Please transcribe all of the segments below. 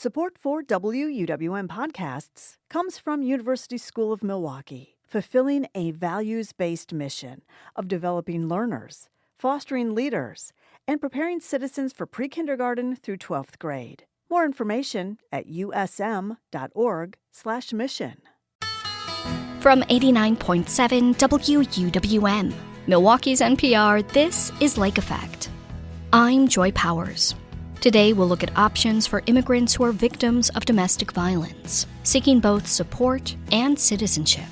Support for WUWM podcasts comes from University School of Milwaukee, fulfilling a values-based mission of developing learners, fostering leaders, and preparing citizens for pre-kindergarten through 12th grade. More information at usm.org/mission. From 89.7 WUWM, Milwaukee's NPR, this is Lake Effect. I'm Joy Powers. Today, we'll look at options for immigrants who are victims of domestic violence, seeking both support and citizenship.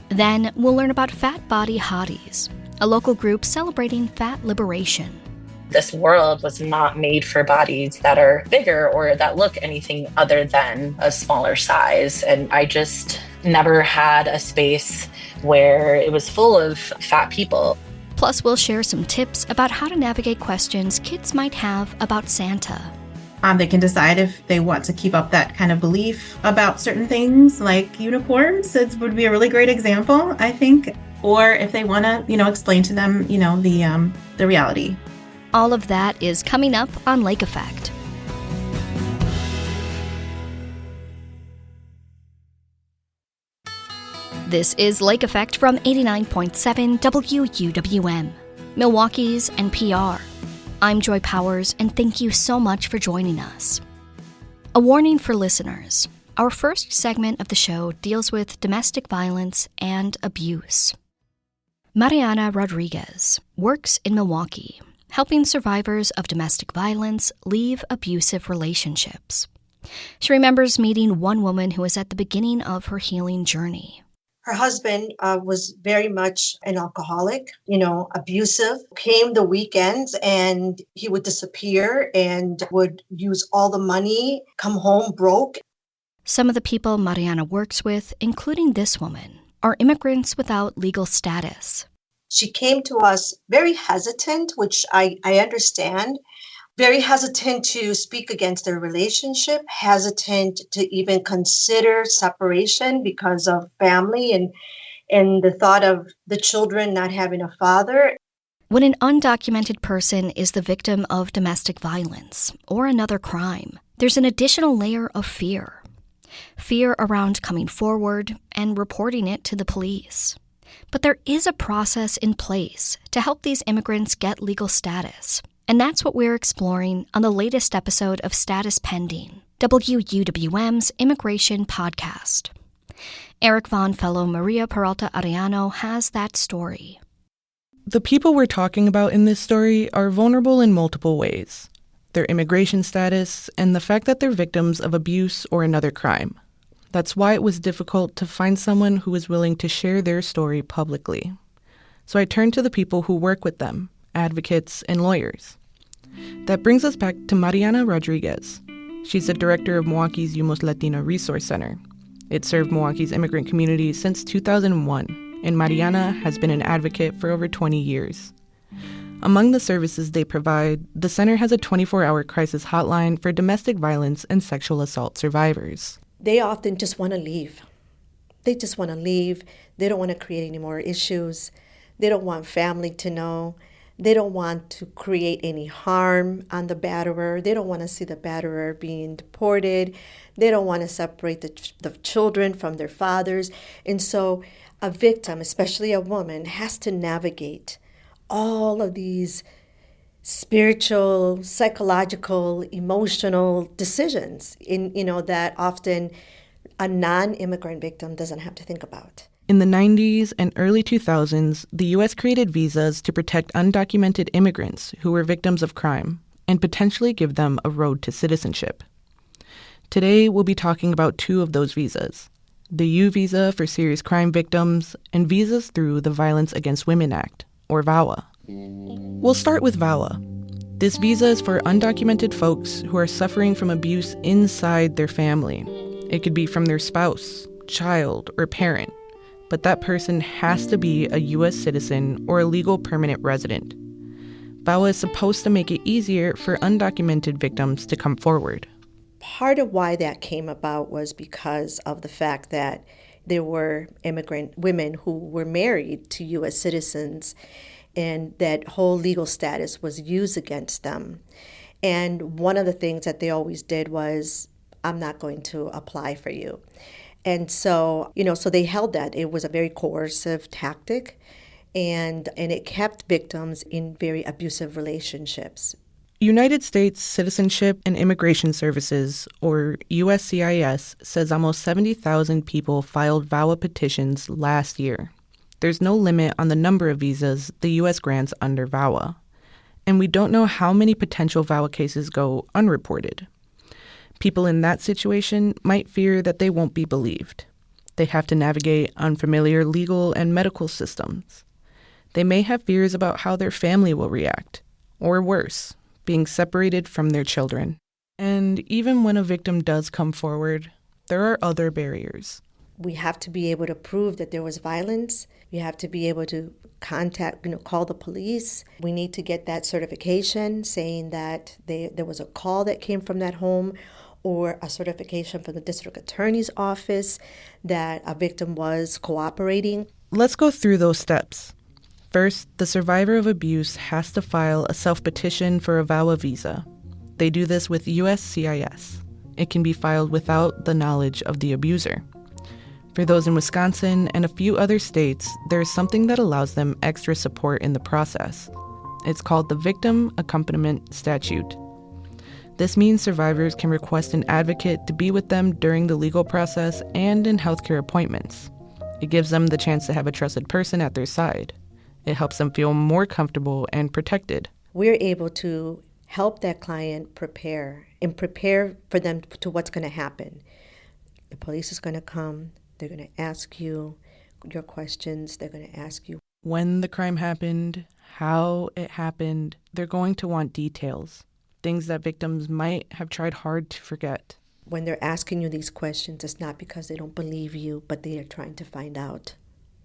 Then, we'll learn about Fat Body Hotties, a local group celebrating fat liberation. This world was not made for bodies that are bigger or that look anything other than a smaller size. And I just never had a space where it was full of fat people. Plus, we'll share some tips about how to navigate questions kids might have about Santa. They can decide if they want to keep up that kind of belief about certain things, like unicorns. It would be a really great example, I think. Or if they want to, explain to them, the reality. All of that is coming up on Lake Effect. This is Lake Effect from 89.7 WUWM, Milwaukee's NPR. I'm Joy Powers, and thank you so much for joining us. A warning for listeners. Our first segment of the show deals with domestic violence and abuse. Mariana Rodriguez works in Milwaukee, helping survivors of domestic violence leave abusive relationships. She remembers meeting one woman who was at the beginning of her healing journey. Her husband was very much an alcoholic, abusive, came the weekends and he would disappear and would use all the money, come home broke. Some of the people Mariana works with, including this woman, are immigrants without legal status. She came to us very hesitant, which I understand. Very hesitant to speak against their relationship, hesitant to even consider separation because of family and the thought of the children not having a father. When an undocumented person is the victim of domestic violence or another crime, there's an additional layer of fear. Fear around coming forward and reporting it to the police. But there is a process in place to help these immigrants get legal status. And that's what we're exploring on the latest episode of Status Pending, WUWM's immigration podcast. Eric Vaughn fellow Maria Peralta Arellano has that story. The people we're talking about in this story are vulnerable in multiple ways. Their immigration status and the fact that they're victims of abuse or another crime. That's why it was difficult to find someone who was willing to share their story publicly. So I turned to the people who work with them, advocates, and lawyers. That brings us back to Mariana Rodriguez. She's the director of Milwaukee's Yumos Latino Resource Center. It served Milwaukee's immigrant community since 2001, and Mariana has been an advocate for over 20 years. Among the services they provide, the center has a 24-hour crisis hotline for domestic violence and sexual assault survivors. They often just want to leave. They just want to leave. They don't want to create any more issues. They don't want family to know. They don't want to create any harm on the batterer. They don't want to see the batterer being deported. They don't want to separate the children from their fathers. And so a victim, especially a woman, has to navigate all of these spiritual, psychological, emotional decisions that often a non-immigrant victim doesn't have to think about. In the 90s and early 2000s, the U.S. created visas to protect undocumented immigrants who were victims of crime and potentially give them a road to citizenship. Today, we'll be talking about two of those visas, the U visa for serious crime victims and visas through the Violence Against Women Act, or VAWA. We'll start with VAWA. This visa is for undocumented folks who are suffering from abuse inside their family. It could be from their spouse, child, or parent. But that person has to be a U.S. citizen or a legal permanent resident. VAWA is supposed to make it easier for undocumented victims to come forward. Part of why that came about was because of the fact that there were immigrant women who were married to U.S. citizens, and that whole legal status was used against them. And one of the things that they always did was I'm not going to apply for you. And so, so they held that. It was a very coercive tactic, and it kept victims in very abusive relationships. United States Citizenship and Immigration Services, or USCIS, says almost 70,000 people filed VAWA petitions last year. There's no limit on the number of visas the U.S. grants under VAWA. And we don't know how many potential VAWA cases go unreported. People in that situation might fear that they won't be believed. They have to navigate unfamiliar legal and medical systems. They may have fears about how their family will react, or worse, being separated from their children. And even when a victim does come forward, there are other barriers. We have to be able to prove that there was violence. You have to be able to call the police. We need to get that certification saying that there was a call that came from that home, or a certification from the district attorney's office that a victim was cooperating. Let's go through those steps. First, the survivor of abuse has to file a self-petition for a VAWA visa. They do this with USCIS. It can be filed without the knowledge of the abuser. For those in Wisconsin and a few other states, there is something that allows them extra support in the process. It's called the Victim Accompaniment Statute. This means survivors can request an advocate to be with them during the legal process and in healthcare appointments. It gives them the chance to have a trusted person at their side. It helps them feel more comfortable and protected. We're able to help that client prepare for them to what's going to happen. The police is going to come. They're going to ask you your questions. They're going to ask you when the crime happened, how it happened. They're going to want details, things that victims might have tried hard to forget. When they're asking you these questions, it's not because they don't believe you, but they are trying to find out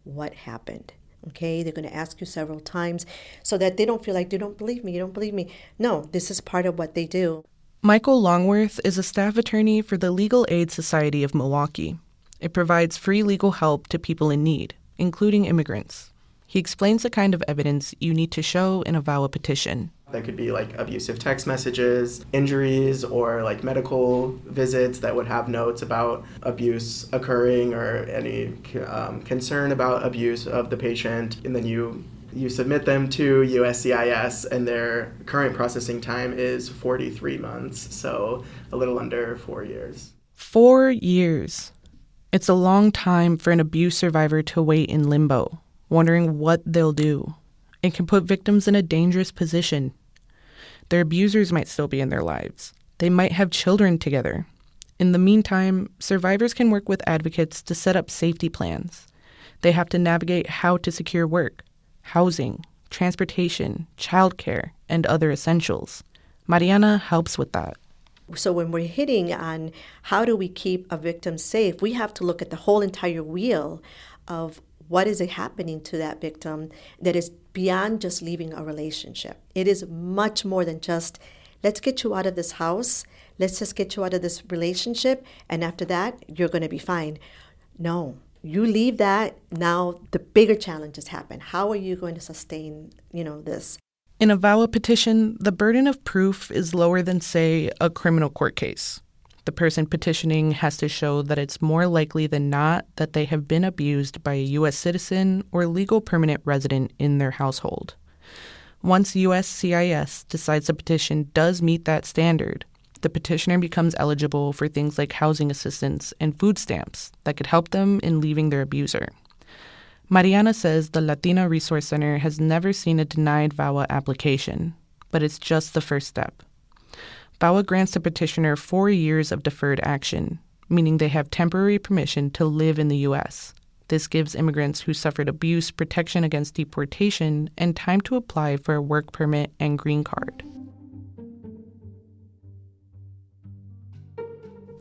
what happened. Okay, they're going to ask you several times so that they don't feel like you don't believe me. No, this is part of what they do. Michael Longworth is a staff attorney for the Legal Aid Society of Milwaukee. It provides free legal help to people in need, including immigrants. He explains the kind of evidence you need to show in a VAWA petition. That could be like abusive text messages, injuries, or like medical visits that would have notes about abuse occurring or any concern about abuse of the patient. And then you submit them to USCIS, and their current processing time is 43 months, so a little under 4 years. 4 years. It's a long time for an abuse survivor to wait in limbo, wondering what they'll do. It can put victims in a dangerous position. Their abusers might still be in their lives. They might have children together. In the meantime, survivors can work with advocates to set up safety plans. They have to navigate how to secure work, housing, transportation, childcare, and other essentials. Mariana helps with that. So when we're hitting on how do we keep a victim safe, we have to look at the whole entire wheel of what is happening to that victim that is beyond just leaving a relationship. It is much more than just, let's get you out of this house, let's just get you out of this relationship, and after that, you're going to be fine. No, you leave that, now the bigger challenges happen. How are you going to sustain, this? In a VAWA petition, the burden of proof is lower than, say, a criminal court case. The person petitioning has to show that it's more likely than not that they have been abused by a U.S. citizen or legal permanent resident in their household. Once USCIS decides the petition does meet that standard, the petitioner becomes eligible for things like housing assistance and food stamps that could help them in leaving their abuser. Mariana says the Latina Resource Center has never seen a denied VAWA application, but it's just the first step. VAWA grants the petitioner 4 years of deferred action, meaning they have temporary permission to live in the U.S. This gives immigrants who suffered abuse protection against deportation and time to apply for a work permit and green card.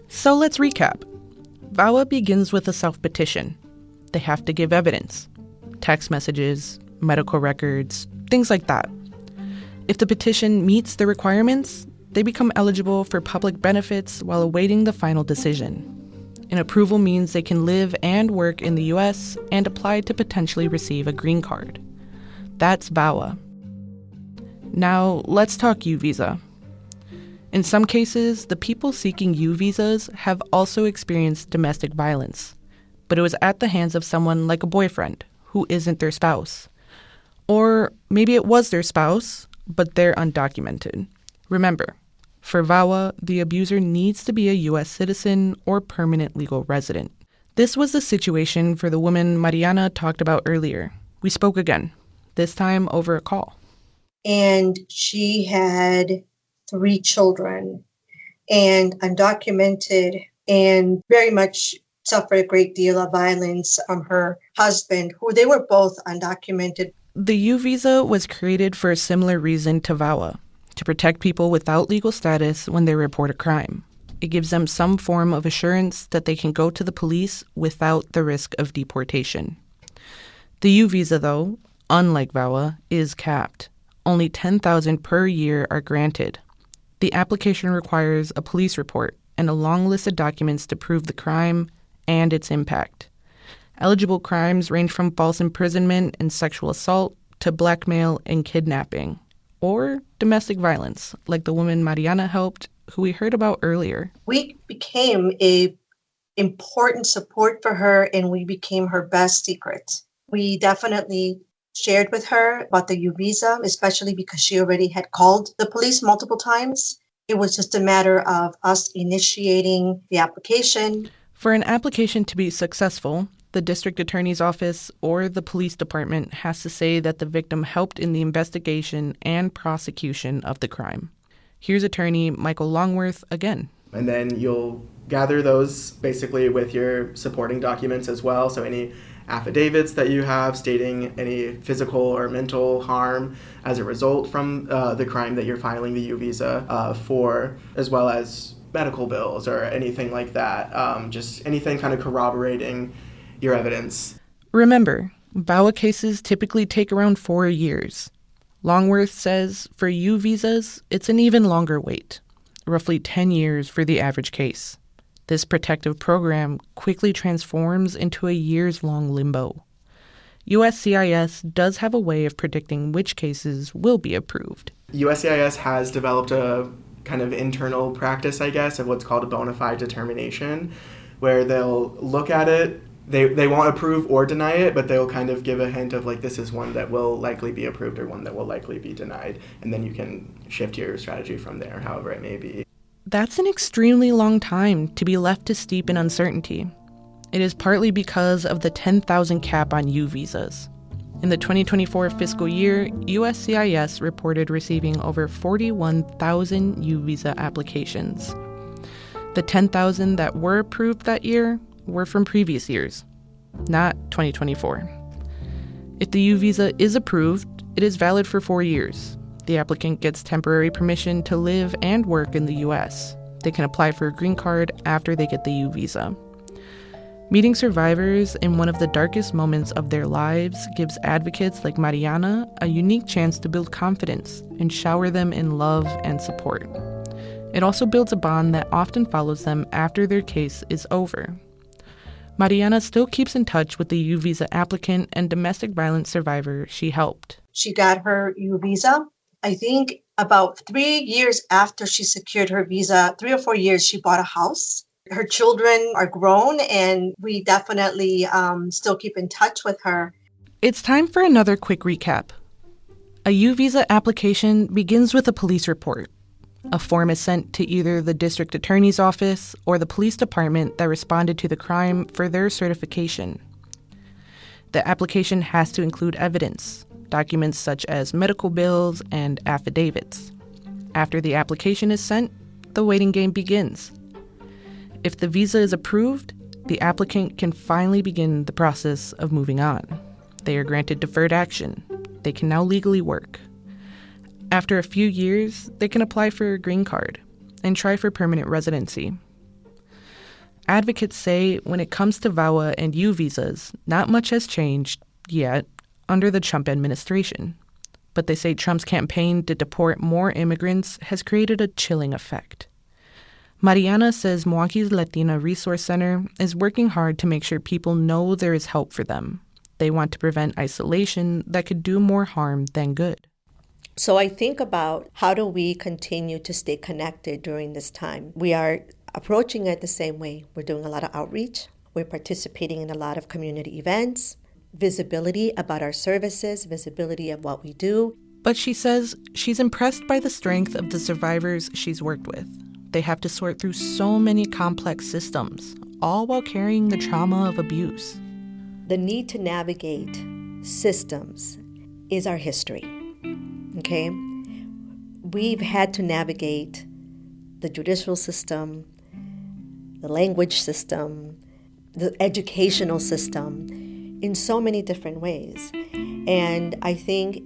So let's recap. VAWA begins with a self-petition. They have to give evidence, text messages, medical records, things like that. If the petition meets the requirements, they become eligible for public benefits while awaiting the final decision. An approval means they can live and work in the U.S. and apply to potentially receive a green card. That's VAWA. Now, let's talk U-Visa. In some cases, the people seeking U visas have also experienced domestic violence, but it was at the hands of someone like a boyfriend who isn't their spouse. Or maybe it was their spouse, but they're undocumented. Remember, for VAWA, the abuser needs to be a U.S. citizen or permanent legal resident. This was the situation for the woman Mariana talked about earlier. We spoke again, this time over a call. And she had 3 children and undocumented and very much suffered a great deal of violence from her husband, who they were both undocumented. The U visa was created for a similar reason to VAWA, to protect people without legal status when they report a crime. It gives them some form of assurance that they can go to the police without the risk of deportation. The U visa, though, unlike VAWA, is capped. Only 10,000 per year are granted. The application requires a police report and a long list of documents to prove the crime and its impact. Eligible crimes range from false imprisonment and sexual assault to blackmail and kidnapping, or domestic violence, like the woman Mariana helped, who we heard about earlier. We became a important support for her, and we became her best secret. We definitely shared with her about the U visa, especially because she already had called the police multiple times. It was just a matter of us initiating the application. For an application to be successful, the district attorney's office or the police department has to say that the victim helped in the investigation and prosecution of the crime. Here's attorney Michael Longworth again. And then you'll gather those basically with your supporting documents as well. So any affidavits that you have stating any physical or mental harm as a result from the crime that you're filing the U visa for, as well as medical bills or anything like that. Just anything kind of corroborating your evidence. Remember, VAWA cases typically take around 4 years. Longworth says for U visas, it's an even longer wait, roughly 10 years for the average case. This protective program quickly transforms into a years-long limbo. USCIS does have a way of predicting which cases will be approved. USCIS has developed a kind of internal practice, I guess, of what's called a bona fide determination, where they'll look at it. They won't approve or deny it, but they'll kind of give a hint of like, this is one that will likely be approved or one that will likely be denied. And then you can shift your strategy from there, however it may be. That's an extremely long time to be left to steep in uncertainty. It is partly because of the 10,000 cap on U visas. In the 2024 fiscal year, USCIS reported receiving over 41,000 U visa applications. The 10,000 that were approved that year were from previous years, not 2024. If the U visa is approved, it is valid for 4 years. The applicant gets temporary permission to live and work in the U.S. They can apply for a green card after they get the U visa. Meeting survivors in one of the darkest moments of their lives gives advocates like Mariana a unique chance to build confidence and shower them in love and support. It also builds a bond that often follows them after their case is over. Mariana still keeps in touch with the U visa applicant and domestic violence survivor she helped. She got her U visa. I think about 3 years after she secured her visa, 3 or 4 years, she bought a house. Her children are grown, and we definitely still keep in touch with her. It's time for another quick recap. A U visa application begins with a police report. A form is sent to either the district attorney's office or the police department that responded to the crime for their certification. The application has to include evidence, documents such as medical bills and affidavits. After the application is sent, the waiting game begins. If the visa is approved, the applicant can finally begin the process of moving on. They are granted deferred action. They can now legally work. After a few years, they can apply for a green card and try for permanent residency. Advocates say when it comes to VAWA and U visas, not much has changed yet under the Trump administration. But they say Trump's campaign to deport more immigrants has created a chilling effect. Mariana says Milwaukee's Latina Resource Center is working hard to make sure people know there is help for them. They want to prevent isolation that could do more harm than good. So I think about how do we continue to stay connected during this time. We are approaching it the same way. We're doing a lot of outreach. We're participating in a lot of community events, visibility about our services, visibility of what we do. But she says she's impressed by the strength of the survivors she's worked with. They have to sort through so many complex systems, all while carrying the trauma of abuse. The need to navigate systems is our history, okay? We've had to navigate the judicial system, the language system, the educational system in so many different ways. And I think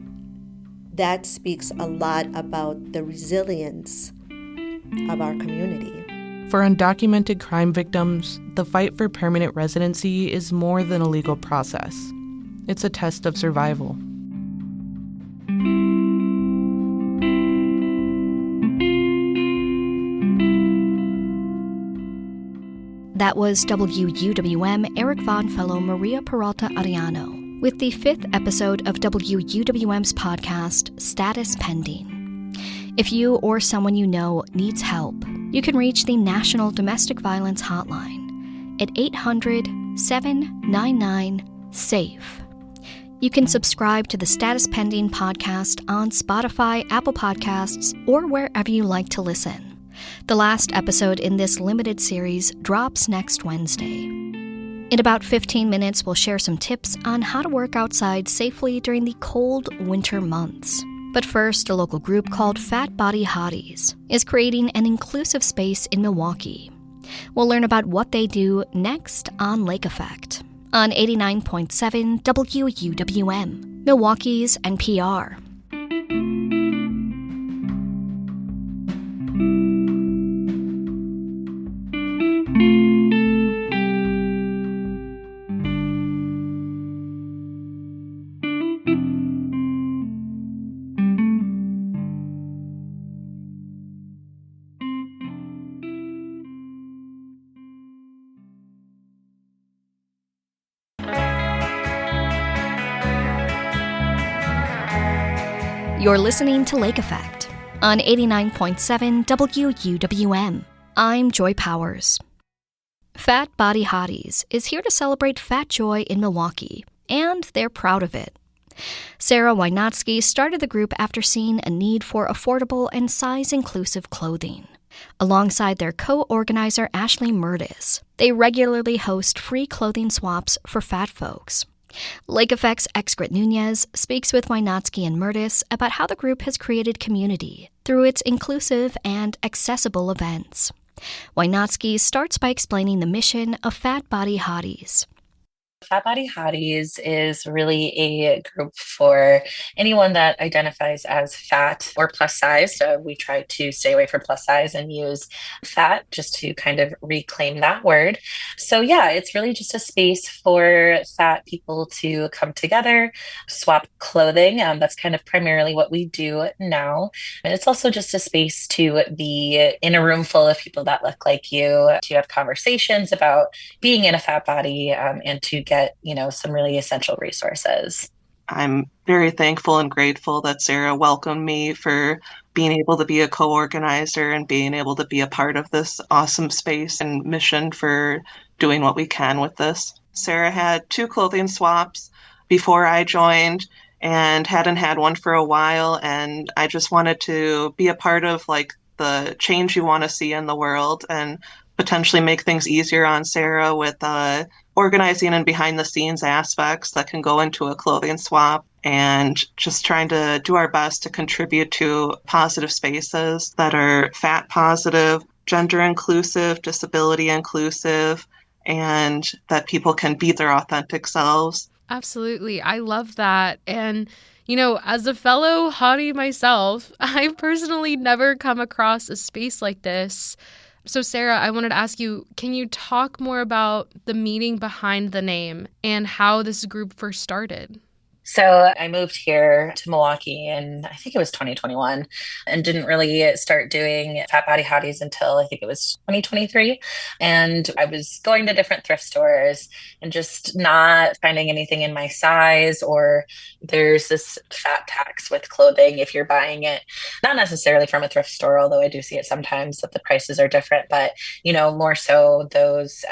that speaks a lot about the resilience of our community. For undocumented crime victims, the fight for permanent residency is more than a legal process. It's a test of survival. That was WUWM Eric Von Fellow Maria Peralta Ariano with the 5th episode of WUWM's podcast, Status Pending. If you or someone you know needs help, you can reach the National Domestic Violence Hotline at 800-799-SAFE. You can subscribe to the Status Pending podcast on Spotify, Apple Podcasts, or wherever you like to listen. The last episode in this limited series drops next Wednesday. In about 15 minutes, we'll share some tips on how to work outside safely during the cold winter months. But first, a local group called Fat Body Hotties is creating an inclusive space in Milwaukee. We'll learn about what they do next on Lake Effect on 89.7 WUWM, Milwaukee's NPR. You're listening to Lake Effect on 89.7 WUWM. I'm Joy Powers. Fat Body Hotties is here to celebrate fat joy in Milwaukee, and they're proud of it. Sarah Wynotsky started the group after seeing a need for affordable and size-inclusive clothing. Alongside their co-organizer Ashley Murtis, they regularly host free clothing swaps for fat folks. Lake Effect's Excret Nunez speaks with Wynotsky and Murtis about how the group has created community through its inclusive and accessible events. Wynotsky starts by explaining the mission of Fat Body Hotties. Fat Body Hotties is really a group for anyone that identifies as fat or plus size. So we try to stay away from plus size and use fat just to kind of reclaim that word. So yeah, it's really just a space for fat people to come together, swap clothing. That's kind of primarily what we do now. And it's also just a space to be in a room full of people that look like you, to have conversations about being in a fat body, and to get, some really essential resources. I'm very thankful and grateful that Sarah welcomed me for being able to be a co-organizer and being able to be a part of this awesome space and mission for doing what we can with this. Sarah had 2 clothing swaps before I joined and hadn't had one for a while. And I just wanted to be a part of the change you want to see in the world and potentially make things easier on Sarah with organizing and behind the scenes aspects that can go into a clothing swap, and just trying to do our best to contribute to positive spaces that are fat positive, gender inclusive, disability inclusive, and that people can be their authentic selves. Absolutely. I love that. And as a fellow hottie myself, I've personally never come across a space like this. So Sarah, I wanted to ask you, can you talk more about the meaning behind the name and how this group first started? So I moved here to Milwaukee in, I think it was 2021, and didn't really start doing Fat Body Hotties until I think it was 2023. And I was going to different thrift stores and just not finding anything in my size, or there's this fat tax with clothing if you're buying it, not necessarily from a thrift store, although I do see it sometimes that the prices are different, but more so those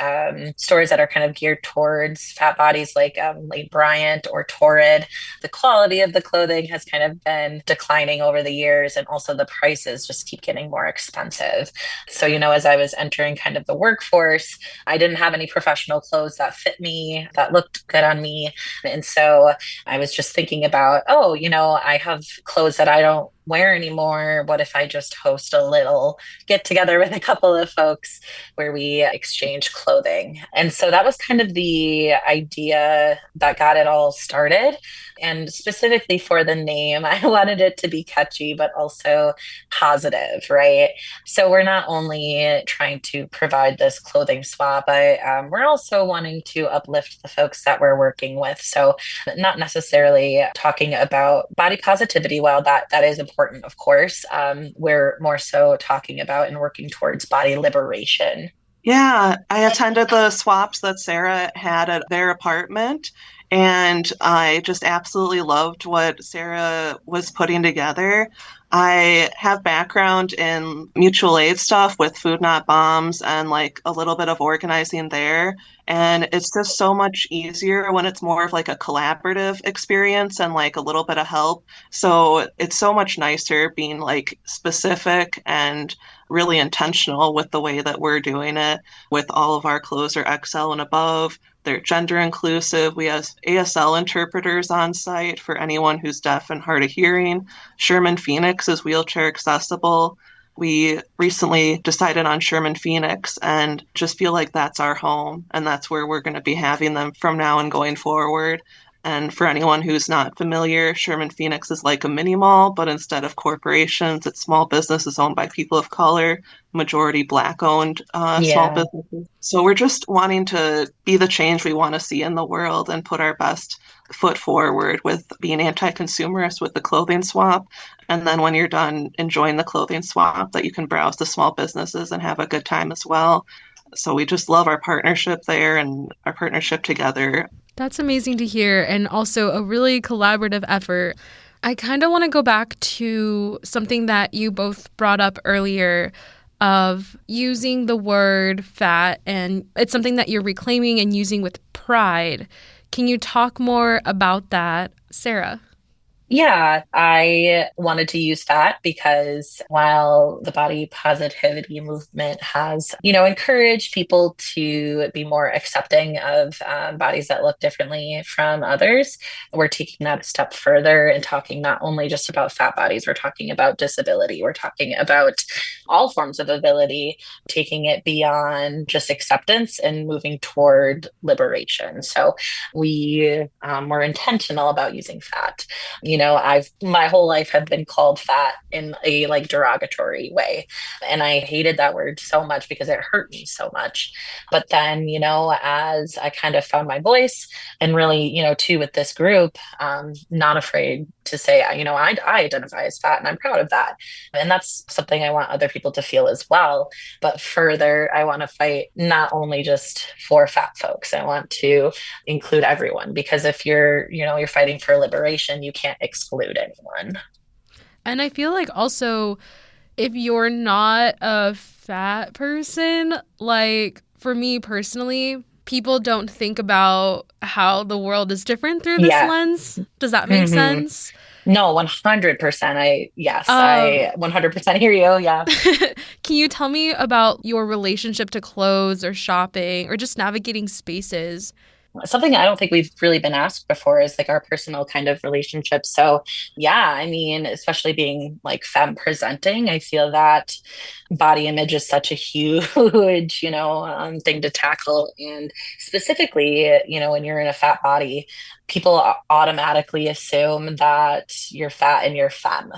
stores that are kind of geared towards fat bodies like Lane Bryant or Torrid. The quality of the clothing has kind of been declining over the years, and also the prices just keep getting more expensive. So, as I was entering kind of the workforce, I didn't have any professional clothes that fit me, that looked good on me. And so I was just thinking about, I have clothes that I don't wear anymore. What if I just host a little get together with a couple of folks where we exchange clothing? And so that was kind of the idea that got it all started. And specifically for the name, I wanted it to be catchy, but also positive, right? So we're not only trying to provide this clothing swap, but we're also wanting to uplift the folks that we're working with. So not necessarily talking about body positivity, while that is important, of course. We're more so talking about and working towards body liberation. Yeah, I attended the swaps that Sarah had at their apartment, and I just absolutely loved what Sarah was putting together. I have background in mutual aid stuff with Food Not Bombs and like a little bit of organizing there. And it's just so much easier when it's more of like a collaborative experience and like a little bit of help. So it's so much nicer being like specific and really intentional with the way that we're doing it. With all of our clothes are XL and above. They're gender inclusive. We have ASL interpreters on site for anyone who's deaf and hard of hearing. Sherman Phoenix is wheelchair accessible. We recently decided on Sherman Phoenix and just feel like that's our home, and that's where we're going to be having them from now and going forward. And for anyone who's not familiar, Sherman Phoenix is like a mini mall, but instead of corporations, it's small businesses owned by people of color, majority Black owned small Yeah. businesses. So we're just wanting to be the change we want to see in the world and put our best foot forward with being anti-consumerist with the clothing swap. And then when you're done enjoying the clothing swap, that you can browse the small businesses and have a good time as well. So we just love our partnership there and our partnership together. That's amazing to hear, and also a really collaborative effort. I kind of want to go back to something that you both brought up earlier of using the word fat, and it's something that you're reclaiming and using with pride. Can you talk more about that, Sarah? Yeah, I wanted to use fat because while the body positivity movement has, encouraged people to be more accepting of bodies that look differently from others, we're taking that a step further and talking not only just about fat bodies, we're talking about disability, we're talking about all forms of ability, taking it beyond just acceptance and moving toward liberation. So we were intentional about using fat. I've my whole life have been called fat in a like derogatory way. And I hated that word so much because it hurt me so much. But then, as I kind of found my voice and really, too, with this group, not afraid to say, I identify as fat and I'm proud of that. And that's something I want other people to feel as well. But further, I want to fight not only just for fat folks. I want to include everyone, because if you're fighting for liberation, you can't exclude anyone. And I feel like also, if you're not a fat person, like for me personally, people don't think about how the world is different through this lens. Does that make sense? No, 100%. I 100% hear you. Yeah. Can you tell me about your relationship to clothes or shopping or just navigating spaces? Something I don't think we've really been asked before is like our personal kind of relationship. So yeah, I mean, especially being like femme presenting, I feel that body image is such a huge, thing to tackle. And specifically, when you're in a fat body, people automatically assume that you're fat and you're femme,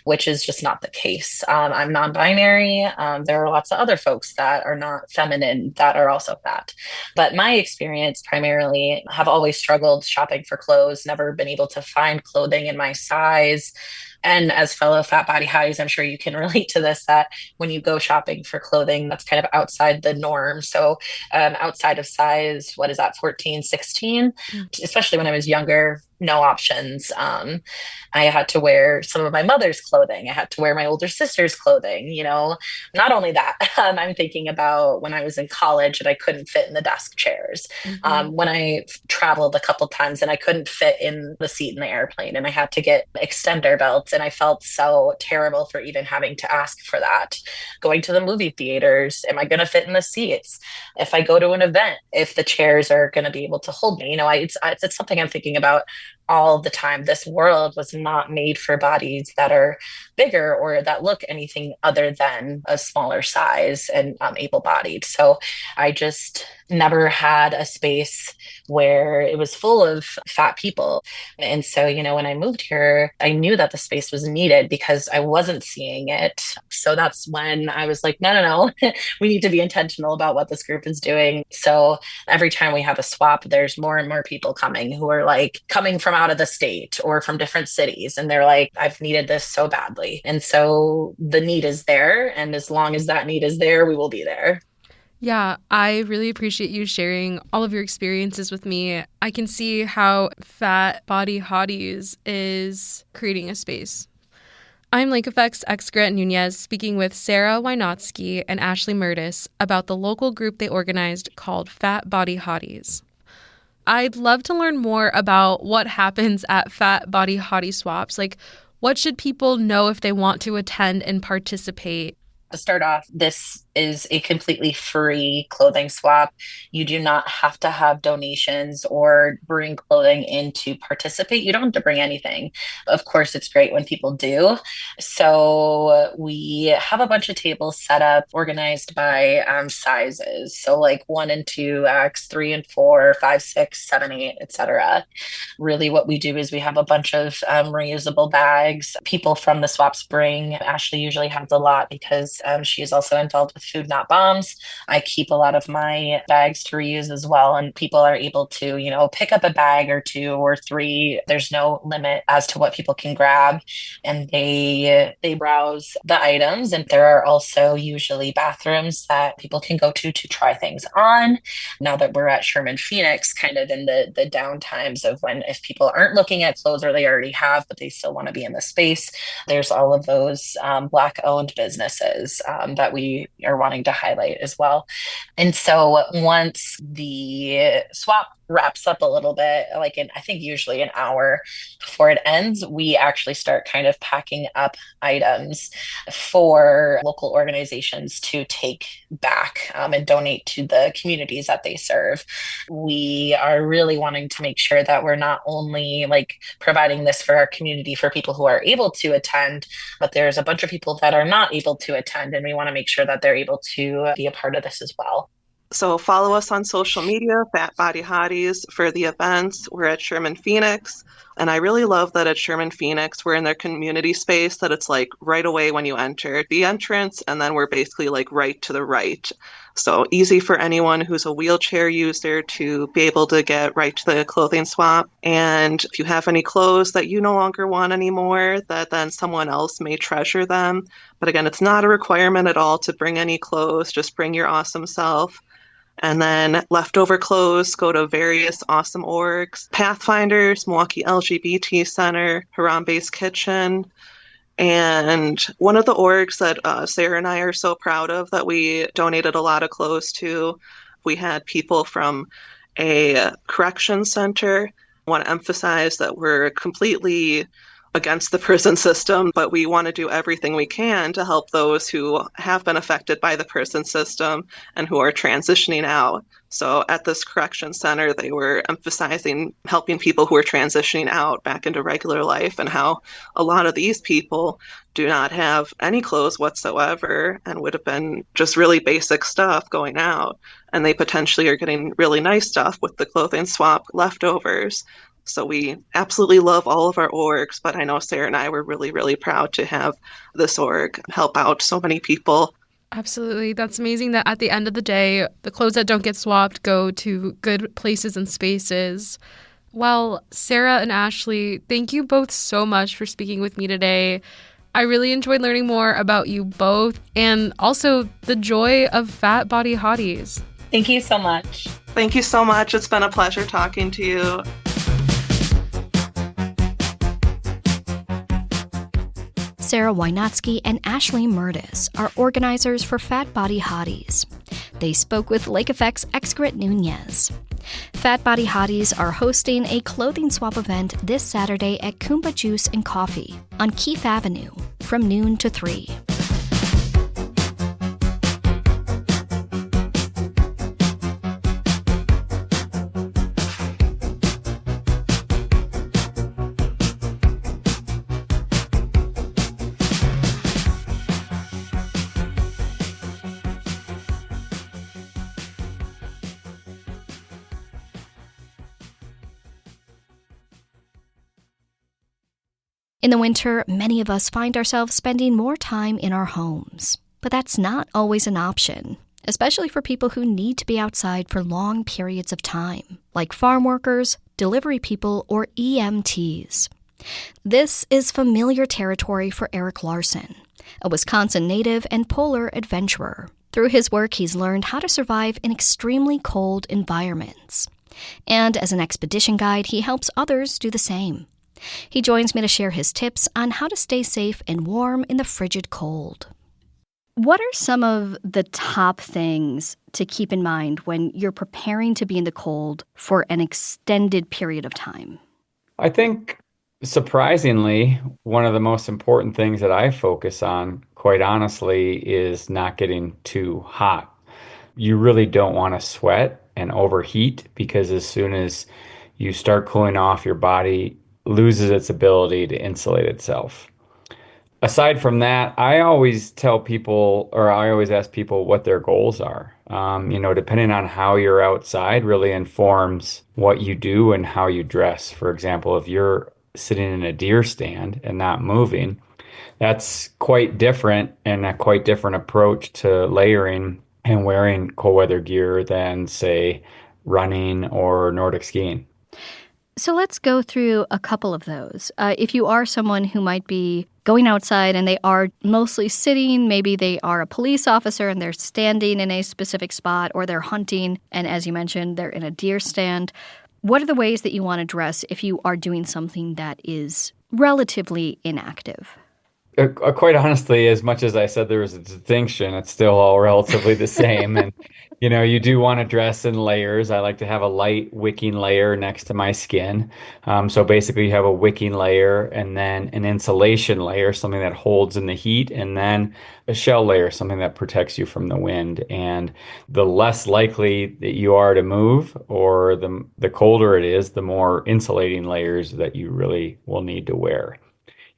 which is just not the case. I'm non-binary. There are lots of other folks that are not feminine that are also fat. But my experience primarily generally have always struggled shopping for clothes, never been able to find clothing in my size. And as fellow fat body hotties, I'm sure you can relate to this, that when you go shopping for clothing, that's kind of outside the norm. So outside of size, what is that, 14, 16? Especially when I was younger, no options. I had to wear some of my mother's clothing. I had to wear my older sister's clothing, you know. Not only that, I'm thinking about when I was in college and I couldn't fit in the desk chairs. When I traveled a couple times and I couldn't fit in the seat in the airplane and I had to get extender belts, and I felt so terrible for even having to ask for that. Going to the movie theaters, am I going to fit in the seats? If I go to an event, if the chairs are going to be able to hold me, you know, it's something I'm thinking about all the time. This world was not made for bodies that are bigger or that look anything other than a smaller size and able-bodied. So I just never had a space where it was full of fat people. And so, you know, when I moved here, I knew that the space was needed because I wasn't seeing it. So that's when I was like, no, we need to be intentional about what this group is doing. So every time we have a swap, there's more and more people coming who are like coming from out of the state or from different cities. And they're like, I've needed this so badly. And so the need is there. And as long as that need is there, we will be there. Yeah, I really appreciate you sharing all of your experiences with me. I can see how Fat Body Hotties is creating a space. I'm Lake Effect's ex-Grant Nunez speaking with Sarah Wynotsky and Ashley Murtis about the local group they organized called Fat Body Hotties. I'd love to learn more about what happens at Fat Body Hottie swaps. Like, what should people know if they want to attend and participate? To start off, this is a completely free clothing swap. You do not have to have donations or bring clothing in to participate. You don't have to bring anything. Of course, it's great when people do. So we have a bunch of tables set up, organized by sizes. So like 1 and 2X, 3 and 4, 5, 6, 7, 8, etc. Really what we do is we have a bunch of reusable bags. People from the swaps bring. Ashley usually has a lot because she is also involved with Food Not Bombs. I keep a lot of my bags to reuse as well, and people are able to, you know, pick up a bag or 2 or 3. There's no limit as to what people can grab, and they browse the items. And there are also usually bathrooms that people can go to try things on. Now that we're at Sherman Phoenix, kind of in the down times of when if people aren't looking at clothes or they already have, but they still want to be in the space, there's all of those Black-owned businesses that we are wanting to highlight as well. And so once the swap wraps up a little bit, like I think usually an hour before it ends, we actually start kind of packing up items for local organizations to take back and donate to the communities that they serve. We are really wanting to make sure that we're not only like providing this for our community for people who are able to attend, but there's a bunch of people that are not able to attend, and we want to make sure that they're able to be a part of this as well. So follow us on social media, Fat Body Hotties, for the events. We're at Sherman Phoenix. And I really love that at Sherman Phoenix, we're in their community space, that it's like right away when you enter the entrance, and then we're basically like right to the right. So easy for anyone who's a wheelchair user to be able to get right to the clothing swap. And if you have any clothes that you no longer want anymore, that then someone else may treasure them. But again, it's not a requirement at all to bring any clothes, just bring your awesome self. And then leftover clothes go to various awesome orgs: Pathfinders, Milwaukee LGBT Center, Harambe's Kitchen. And one of the orgs that Sarah and I are so proud of that we donated a lot of clothes to, we had people from a correction center. I want to emphasize that we're completely against the prison system, but we want to do everything we can to help those who have been affected by the prison system and who are transitioning out. So at this correction center, they were emphasizing helping people who are transitioning out back into regular life, and how a lot of these people do not have any clothes whatsoever and would have been just really basic stuff going out. And they potentially are getting really nice stuff with the clothing swap leftovers. So we absolutely love all of our orgs, but I know Sarah and I were really, really proud to have this org help out so many people. Absolutely. That's amazing that at the end of the day, the clothes that don't get swapped go to good places and spaces. Well, Sarah and Ashley, thank you both so much for speaking with me today. I really enjoyed learning more about you both and also the joy of Fat Body Hotties. Thank you so much. Thank you so much. It's been a pleasure talking to you. Sarah Wynatsky and Ashley Murtis are organizers for Fat Body Hotties. They spoke with Lake Effect's Excret Nunez. Fat Body Hotties are hosting a clothing swap event this Saturday at Kumba Juice and Coffee on Keith Avenue from noon to 3. In the winter, many of us find ourselves spending more time in our homes. But that's not always an option, especially for people who need to be outside for long periods of time, like farm workers, delivery people, or EMTs. This is familiar territory for Eric Larson, a Wisconsin native and polar adventurer. Through his work, he's learned how to survive in extremely cold environments. And as an expedition guide, he helps others do the same. He joins me to share his tips on how to stay safe and warm in the frigid cold. What are some of the top things to keep in mind when you're preparing to be in the cold for an extended period of time? I think, surprisingly, one of the most important things that I focus on, quite honestly, is not getting too hot. You really don't want to sweat and overheat, because as soon as you start cooling off, your body loses its ability to insulate itself. Aside from that, I always tell people, or I always ask people what their goals are. Depending on how you're outside really informs what you do and how you dress. For example, if you're sitting in a deer stand and not moving, that's quite different and a quite different approach to layering and wearing cold weather gear than, say, running or Nordic skiing. So let's go through a couple of those. If you are someone who might be going outside and they are mostly sitting, maybe they are a police officer and they're standing in a specific spot, or they're hunting, and as you mentioned, they're in a deer stand. What are the ways that you want to dress if you are doing something that is relatively inactive? Quite honestly, as much as I said there was a distinction, it's still all relatively the same. And, you do want to dress in layers. I like to have a light wicking layer next to my skin. So basically you have a wicking layer and then an insulation layer, something that holds in the heat, and then a shell layer, something that protects you from the wind. And the less likely that you are to move, or the colder it is, the more insulating layers that you really will need to wear.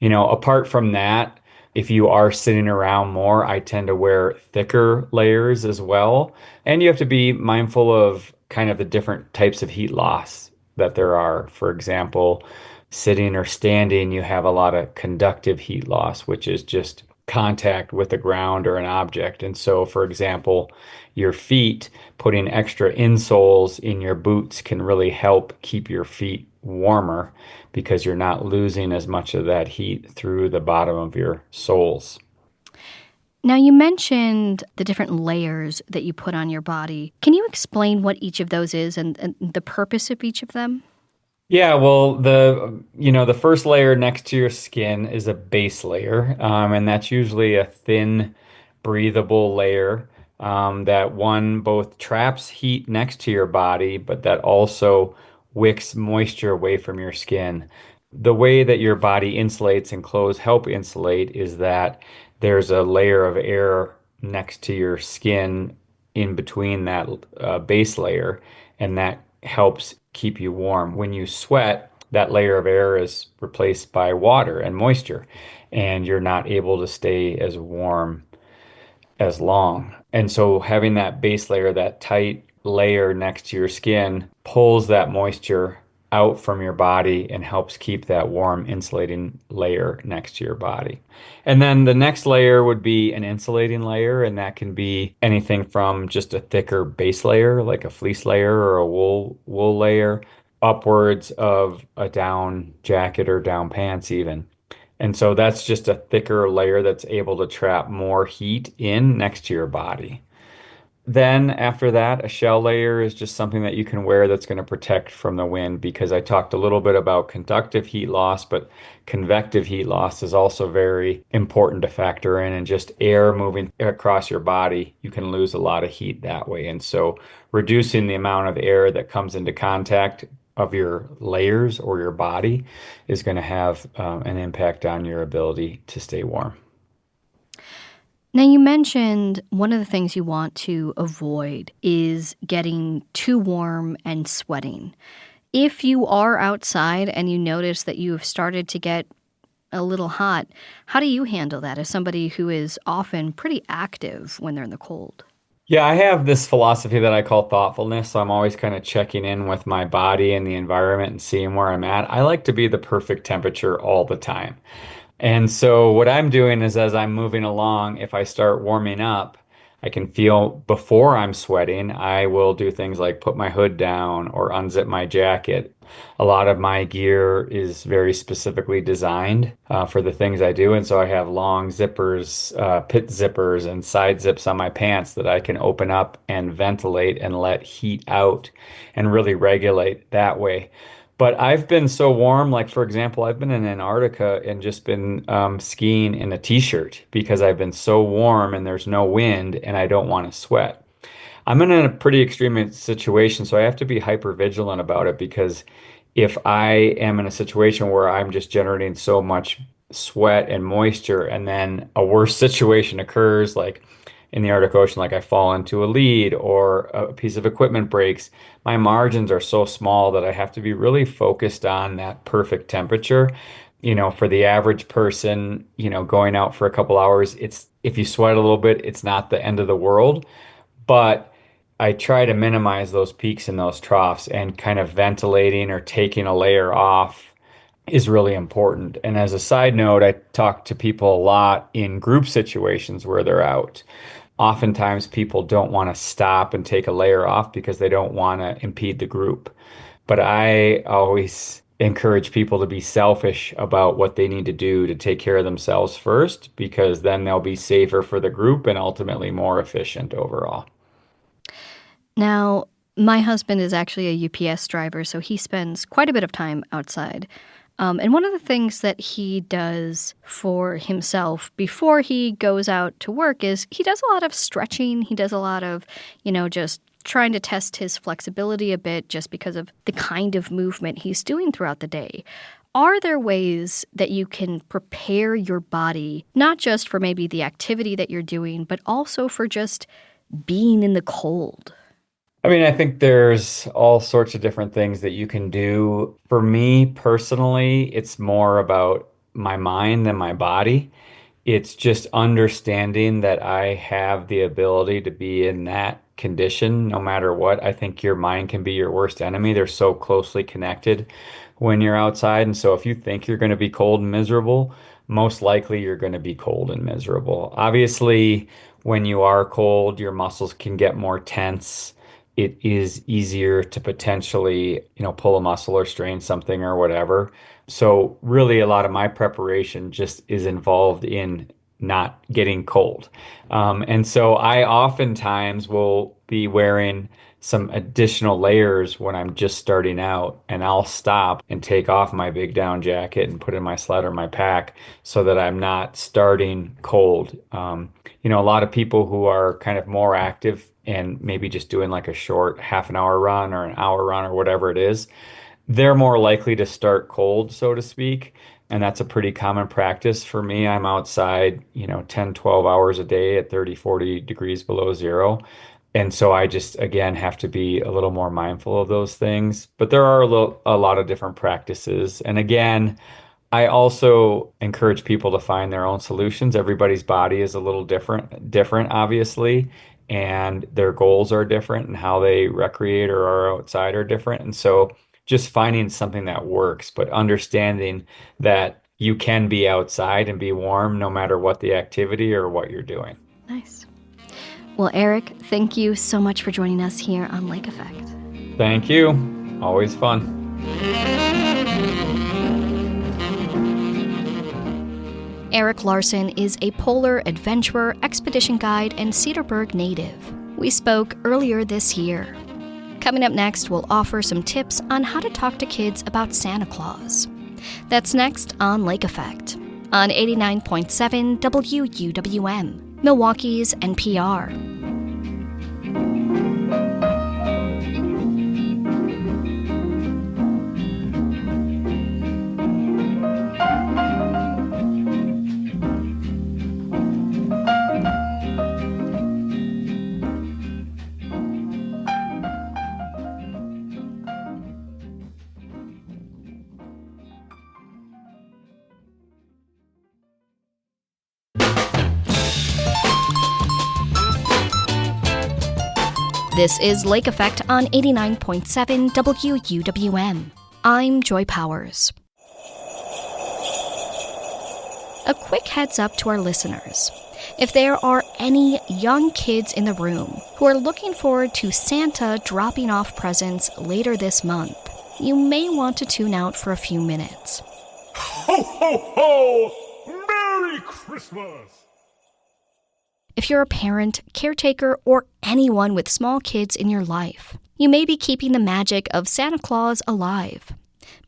Apart from that, if you are sitting around more, I tend to wear thicker layers as well. And you have to be mindful of kind of the different types of heat loss that there are. For example, sitting or standing, you have a lot of conductive heat loss, which is just contact with the ground or an object. And so, for example, your feet, putting extra insoles in your boots can really help keep your feet warmer, because you're not losing as much of that heat through the bottom of your soles. Now, you mentioned the different layers that you put on your body. Can you explain what each of those is and the purpose of each of them? Yeah, well, the first layer next to your skin is a base layer, and that's usually a thin, breathable layer that both traps heat next to your body, but that also wicks moisture away from your skin. The way that your body insulates and clothes help insulate is that there's a layer of air next to your skin in between that base layer, and that helps keep you warm. When you sweat, that layer of air is replaced by water and moisture, and you're not able to stay as warm as long. And so having that base layer, that tight layer next to your skin, pulls that moisture out from your body and helps keep that warm insulating layer next to your body. And then the next layer would be an insulating layer, and that can be anything from just a thicker base layer, like a fleece layer or a wool layer, upwards of a down jacket or down pants even. And so that's just a thicker layer that's able to trap more heat in next to your body. Then after that, a shell layer is just something that you can wear that's going to protect from the wind because I talked a little bit about conductive heat loss, but convective heat loss is also very important to factor in. And just air moving across your body, you can lose a lot of heat that way. And so reducing the amount of air that comes into contact of your layers or your body is going to have an impact on your ability to stay warm. Now, you mentioned one of the things you want to avoid is getting too warm and sweating. If you are outside and you notice that you've started to get a little hot, how do you handle that as somebody who is often pretty active when they're in the cold? Yeah, I have this philosophy that I call thoughtfulness. So I'm always kind of checking in with my body and the environment and seeing where I'm at. I like to be the perfect temperature all the time. And so what I'm doing is as I'm moving along, if I start warming up, I can feel before I'm sweating, I will do things like put my hood down or unzip my jacket. A lot of my gear is very specifically designed for the things I do. And so I have long zippers, pit zippers, and side zips on my pants that I can open up and ventilate and let heat out and really regulate that way. But I've been so warm, like for example, I've been in Antarctica and just been skiing in a t-shirt because I've been so warm and there's no wind and I don't want to sweat. I'm in a pretty extreme situation, so I have to be hyper vigilant about it because if I am in a situation where I'm just generating so much sweat and moisture and then a worse situation occurs, like in the Arctic Ocean, like I fall into a lead or a piece of equipment breaks, my margins are so small that I have to be really focused on that perfect temperature. For the average person, going out for a couple hours, it's if you sweat a little bit, it's not the end of the world. But I try to minimize those peaks and those troughs and kind of ventilating or taking a layer off is really important. And as a side note, I talk to people a lot in group situations where they're out. Oftentimes, people don't want to stop and take a layer off because they don't want to impede the group. But I always encourage people to be selfish about what they need to do to take care of themselves first, because then they'll be safer for the group and ultimately more efficient overall. Now, my husband is actually a UPS driver, so he spends quite a bit of time outside. And one of the things that he does for himself before he goes out to work is he does a lot of stretching. He does a lot of, just trying to test his flexibility a bit just because of the kind of movement he's doing throughout the day. Are there ways that you can prepare your body, not just for maybe the activity that you're doing, but also for just being in the cold? I mean, I think there's all sorts of different things that you can do. For me personally, it's more about my mind than my body. It's just understanding that I have the ability to be in that condition no matter what. I think your mind can be your worst enemy. They're so closely connected when you're outside. And so if you think you're going to be cold and miserable, most likely you're going to be cold and miserable. Obviously, when you are cold, your muscles can get more tense. It is easier to potentially, pull a muscle or strain something or whatever. So really a lot of my preparation just is involved in not getting cold. And so I oftentimes will be wearing some additional layers when I'm just starting out, and I'll stop and take off my big down jacket and put in my sled or my pack so that I'm not starting cold. A lot of people who are kind of more active and maybe just doing like a short half an hour run or an hour run or whatever it is, they're more likely to start cold, so to speak. And that's a pretty common practice for me. I'm outside, 10, 12 hours a day at 30, 40 degrees below zero. And so I just, again, have to be a little more mindful of those things. But there are a lot of different practices. And again, I also encourage people to find their own solutions. Everybody's body is a little different, obviously, and their goals are different and how they recreate or are outside are different. And so just finding something that works, but understanding that you can be outside and be warm no matter what the activity or what you're doing. Nice. Well, Eric, thank you so much for joining us here on Lake Effect. Thank you. Always fun. Eric Larson is a polar adventurer, expedition guide, and Cedarburg native. We spoke earlier this year. Coming up next, we'll offer some tips on how to talk to kids about Santa Claus. That's next on Lake Effect on 89.7 WUWM, Milwaukee's NPR. This is Lake Effect on 89.7 WUWM. I'm Joy Powers. A quick heads up to our listeners. If there are any young kids in the room who are looking forward to Santa dropping off presents later this month, you may want to tune out for a few minutes. Ho, ho, ho! Merry Christmas! If you're a parent, caretaker, or anyone with small kids in your life, you may be keeping the magic of Santa Claus alive.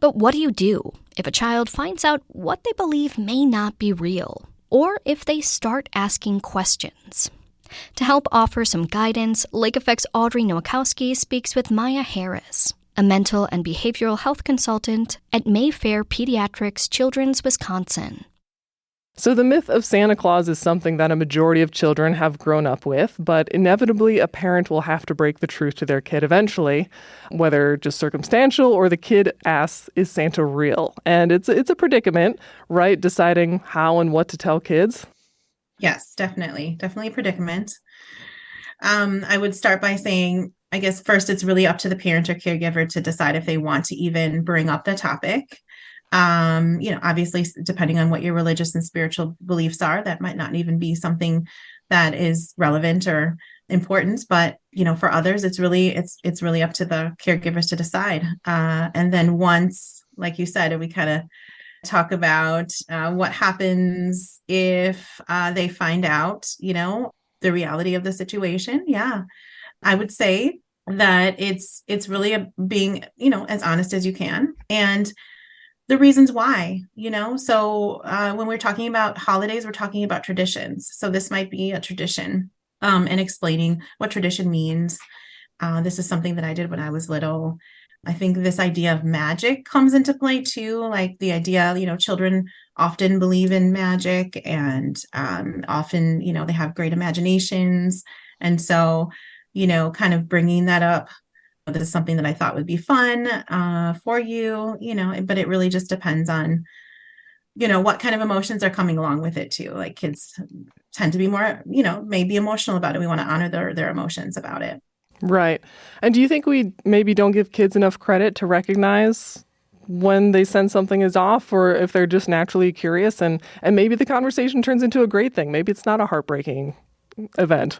But what do you do if a child finds out what they believe may not be real, or if they start asking questions? To help offer some guidance, Lake Effect's Audrey Nowakowski speaks with Maya Harris, a mental and behavioral health consultant at Mayfair Pediatrics Children's Wisconsin. So the myth of Santa Claus is something that a majority of children have grown up with, but inevitably a parent will have to break the truth to their kid eventually, whether just circumstantial or the kid asks, is Santa real? And it's a predicament, right? Deciding how and what to tell kids. Yes, definitely. Definitely a predicament. I would start by saying, I guess first it's really up to the parent or caregiver to decide if they want to even bring up the topic. Obviously, depending on what your religious and spiritual beliefs are, that might not even be something that is relevant or important. But, for others, it's really up to the caregivers to decide. And then once, like you said, we kind of talk about what happens if they find out, the reality of the situation. Yeah, I would say that it's really being, as honest as you can. And the reasons why, so when we're talking about holidays, we're talking about traditions. So this might be a tradition and explaining what tradition means. This is something that I did when I was little. I think this idea of magic comes into play too, like the idea, children often believe in magic and often, they have great imaginations. And so, kind of bringing that up. This is something that I thought would be fun for you, but it really just depends on, what kind of emotions are coming along with it too. Like kids tend to be more, maybe emotional about it. We want to honor their emotions about it. Right. And do you think we maybe don't give kids enough credit to recognize when they sense something is off, or if they're just naturally curious and maybe the conversation turns into a great thing? Maybe it's not a heartbreaking event.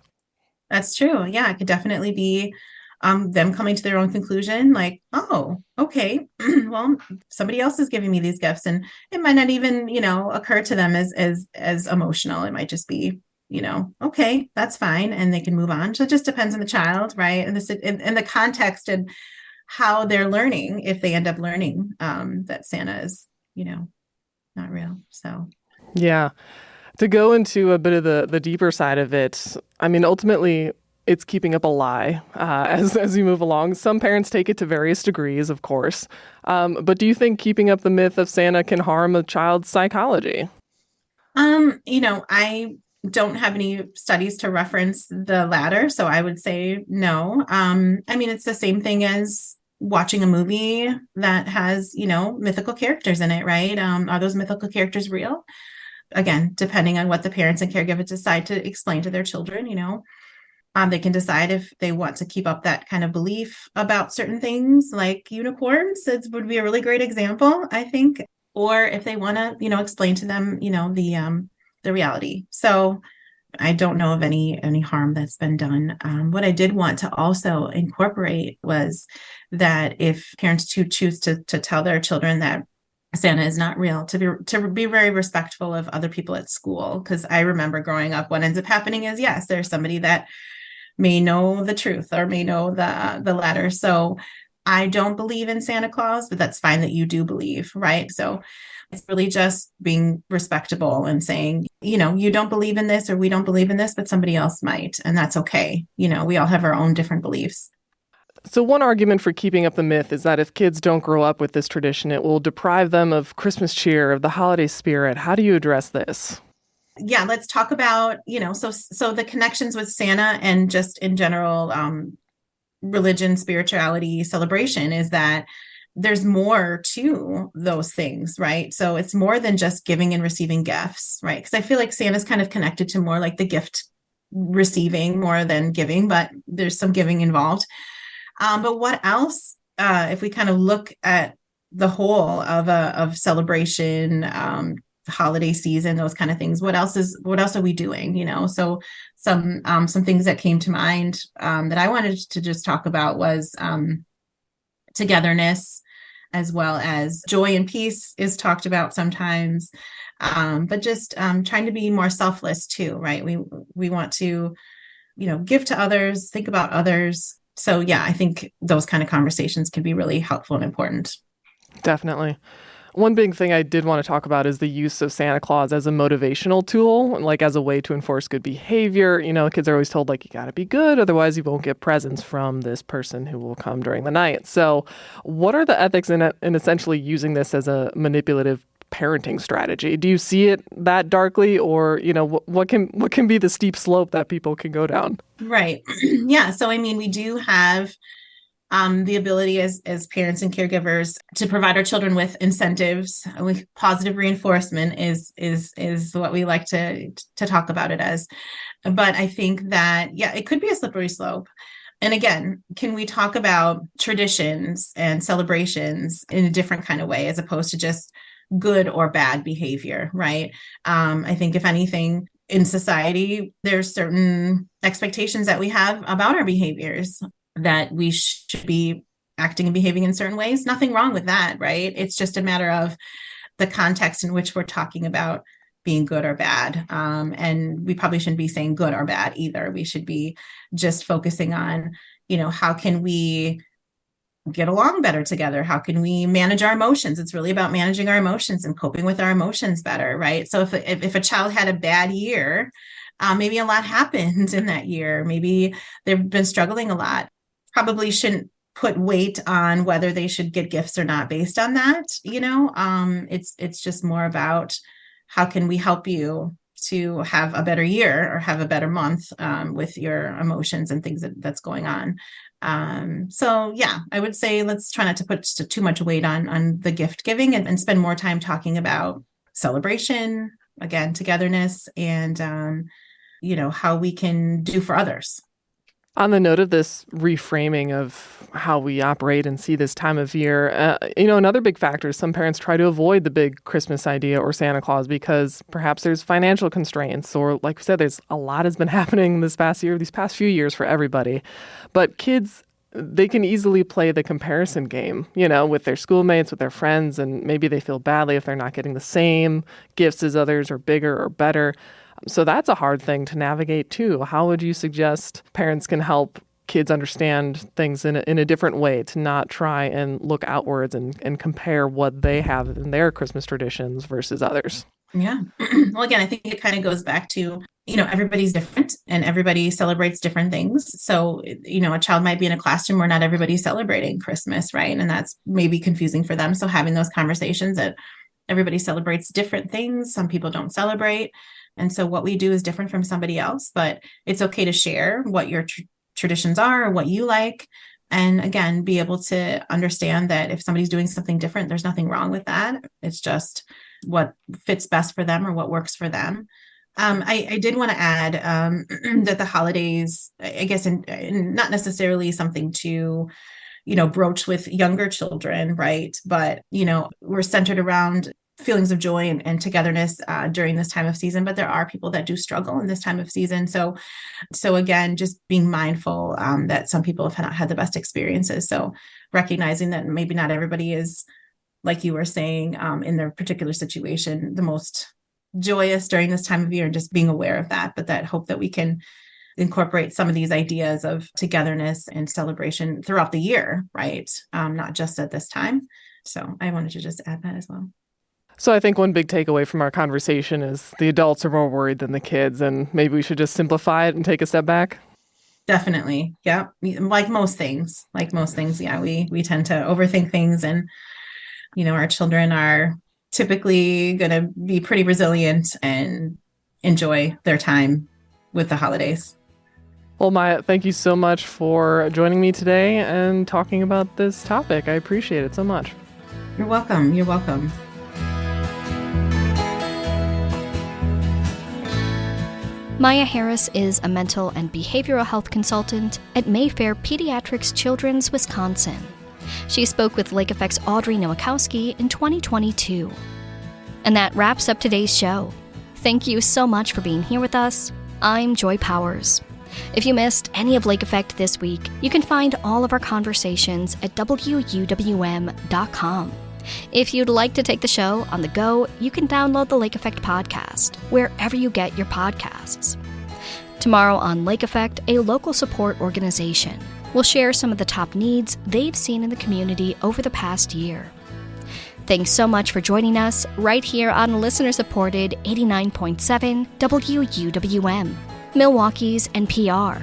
That's true. Yeah, it could definitely be them coming to their own conclusion, like, oh, okay, well, somebody else is giving me these gifts, and it might not even, occur to them as emotional. It might just be, okay, that's fine, and they can move on. So it just depends on the child, right? And the context and how they're learning. If they end up learning that Santa is, not real. So yeah, to go into a bit of the deeper side of it. I mean, ultimately, it's keeping up a lie as you move along. Some parents take it to various degrees, of course. But do you think keeping up the myth of Santa can harm a child's psychology? I don't have any studies to reference the latter, so I would say no. It's the same thing as watching a movie that has, mythical characters in it, right? Are those mythical characters real? Again, depending on what the parents and caregivers decide to explain to their children, They can decide if they want to keep up that kind of belief about certain things, like unicorns. It would be a really great example, I think. Or if they want to, explain to them, the reality. So I don't know of any harm that's been done. What I did want to also incorporate was that if parents choose to tell their children that Santa is not real, to be very respectful of other people at school. Because I remember growing up, what ends up happening is, yes, there's somebody that may know the truth or may know the latter. So I don't believe in Santa Claus, but that's fine that you do believe, right? So it's really just being respectable and saying, you don't believe in this or we don't believe in this, but somebody else might. And that's okay. We all have our own different beliefs. So one argument for keeping up the myth is that if kids don't grow up with this tradition, it will deprive them of Christmas cheer, of the holiday spirit. How do you address this? Yeah, let's talk about, so the connections with Santa and just in general, religion, spirituality, celebration is that there's more to those things, right? So it's more than just giving and receiving gifts, right? Because I feel like Santa's kind of connected to more like the gift receiving more than giving, but there's some giving involved. But what else, if we kind of look at the whole of celebration, holiday season, those kind of things, what else are we doing? So some things that came to mind that I wanted to just talk about was togetherness, as well as joy and peace is talked about sometimes, but just trying to be more selfless too, right? We want to give to others, think about others. So yeah, I think those kind of conversations can be really helpful and important. Definitely. One big thing I did want to talk about is the use of Santa Claus as a motivational tool, like as a way to enforce good behavior. Kids are always told, like, you got to be good, otherwise you won't get presents from this person who will come during the night. So what are the ethics in essentially using this as a manipulative parenting strategy? Do you see it that darkly, or, what can be the steep slope that people can go down? Right. Yeah. So, we do have the ability as parents and caregivers to provide our children with incentives. With positive reinforcement is what we like to talk about it as. But I think that, yeah, it could be a slippery slope. And again, can we talk about traditions and celebrations in a different kind of way, as opposed to just good or bad behavior, right? I think if anything, in society, there's certain expectations that we have about our behaviors, that we should be acting and behaving in certain ways. Nothing wrong with that, right? It's just a matter of the context in which we're talking about being good or bad. And we probably shouldn't be saying good or bad either. We should be just focusing on, how can we get along better together? How can we manage our emotions? It's really about managing our emotions and coping with our emotions better, right? So if a child had a bad year, maybe a lot happened in that year. Maybe they've been struggling a lot. Probably shouldn't put weight on whether they should get gifts or not based on that. It's just more about how can we help you to have a better year or have a better month with your emotions and things that's going on. So yeah, I would say let's try not to put too much weight on the gift giving and spend more time talking about celebration, again, togetherness, and how we can do for others. On the note of this reframing of how we operate and see this time of year, another big factor is some parents try to avoid the big Christmas idea or Santa Claus because perhaps there's financial constraints, or like we said, there's a lot has been happening this past year, these past few years for everybody. But kids, they can easily play the comparison game, with their schoolmates, with their friends, and maybe they feel badly if they're not getting the same gifts as others or bigger or better. So that's a hard thing to navigate too. How would you suggest parents can help kids understand things in a different way, to not try and look outwards and compare what they have in their Christmas traditions versus others? Yeah. Well, again, I think it kind of goes back to, everybody's different and everybody celebrates different things. So, a child might be in a classroom where not everybody's celebrating Christmas, right? And that's maybe confusing for them. So having those conversations that everybody celebrates different things. Some people don't celebrate. And so what we do is different from somebody else, but it's okay to share what your traditions are, what you like. And again, be able to understand that if somebody's doing something different, there's nothing wrong with that. It's just what fits best for them or what works for them. I did want to add that the holidays, I guess, and not necessarily something to, broach with younger children, right? But, we're centered around feelings of joy and togetherness during this time of season, but there are people that do struggle in this time of season. So again, just being mindful that some people have not had the best experiences. So recognizing that maybe not everybody is, like you were saying, in their particular situation, the most joyous during this time of year, and just being aware of that, but that hope that we can incorporate some of these ideas of togetherness and celebration throughout the year, right? Not just at this time. So I wanted to just add that as well. So I think one big takeaway from our conversation is the adults are more worried than the kids, and maybe we should just simplify it and take a step back. Definitely. Yeah. Like most things, yeah, we tend to overthink things, and, our children are typically going to be pretty resilient and enjoy their time with the holidays. Well, Maya, thank you so much for joining me today and talking about this topic. I appreciate it so much. You're welcome. You're welcome. Maya Harris is a mental and behavioral health consultant at Mayfair Pediatrics Children's, Wisconsin. She spoke with Lake Effect's Audrey Nowakowski in 2022. And that wraps up today's show. Thank you so much for being here with us. I'm Joy Powers. If you missed any of Lake Effect this week, you can find all of our conversations at WUWM.com. If you'd like to take the show on the go, you can download the Lake Effect podcast wherever you get your podcasts. Tomorrow on Lake Effect, a local support organization will share some of the top needs they've seen in the community over the past year. Thanks so much for joining us right here on listener-supported 89.7 WUWM, Milwaukee's NPR.